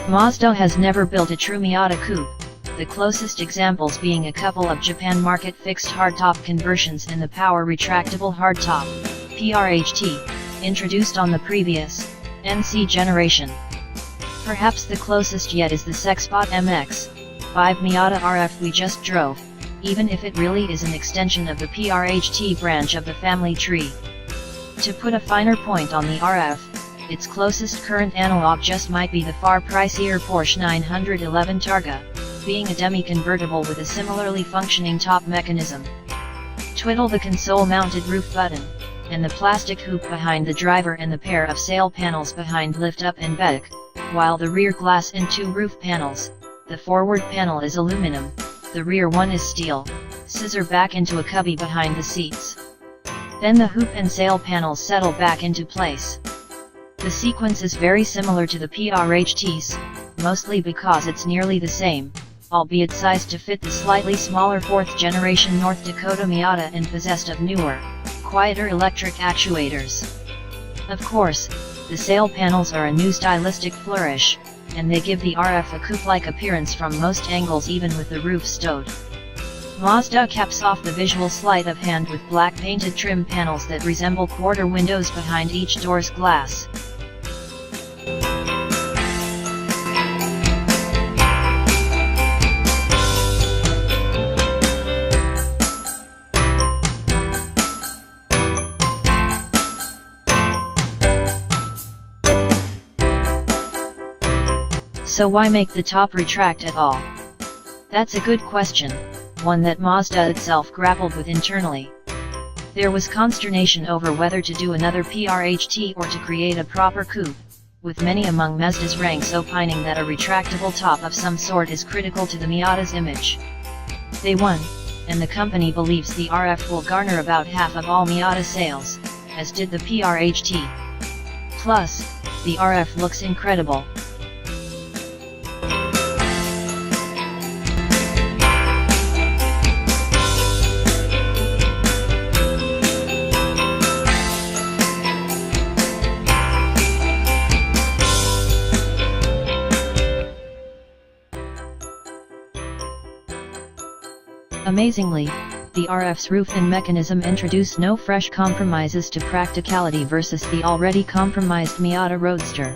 Mazda has never built a true Miata coupe, the closest examples being a couple of Japan market fixed hardtop conversions in the Power Retractable Hardtop, PRHT, introduced on the previous, NC generation. Perhaps the closest yet is the sexpot MX-5 Miata RF we just drove, even if it really is an extension of the PRHT branch of the family tree. To put a finer point on the RF, its closest current analog just might be the far pricier Porsche 911 Targa, being a demi-convertible with a similarly functioning top mechanism. Twiddle the console-mounted roof button, and the plastic hoop behind the driver and the pair of sail panels behind lift up and back, while the rear glass and two roof panels, the forward panel is aluminum, the rear one is steel, scissor back into a cubby behind the seats. Then the hoop and sail panels settle back into place. The sequence is very similar to the PRHT's, mostly because it's nearly the same, albeit sized to fit the slightly smaller 4th generation North Dakota Miata and possessed of newer, quieter electric actuators. Of course, the sail panels are a new stylistic flourish, and they give the RF a coupe-like appearance from most angles even with the roof stowed. Mazda caps off the visual sleight of hand with black painted trim panels that resemble quarter windows behind each door's glass. So why make the top retract at all? That's a good question, one that Mazda itself grappled with internally. There was consternation over whether to do another PRHT or to create a proper coupe, with many among Mazda's ranks opining that a retractable top of some sort is critical to the Miata's image. They won, and the company believes the RF will garner about half of all Miata sales, as did the PRHT. Plus, the RF looks incredible. Amazingly, the RF's roof and mechanism introduce no fresh compromises to practicality versus the already compromised Miata Roadster.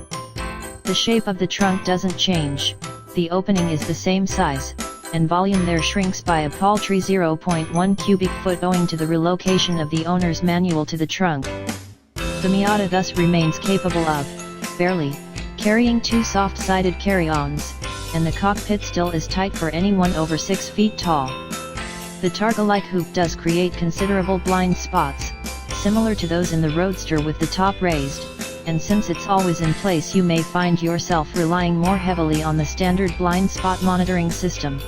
The shape of the trunk doesn't change, the opening is the same size, and volume there shrinks by a paltry 0.1 cubic foot owing to the relocation of the owner's manual to the trunk. The Miata thus remains capable of, barely, carrying two soft-sided carry-ons, and the cockpit still is tight for anyone over 6 feet tall. The Targa-like hoop does create considerable blind spots, similar to those in the Roadster with the top raised, and since it's always in place you may find yourself relying more heavily on the standard blind spot monitoring system.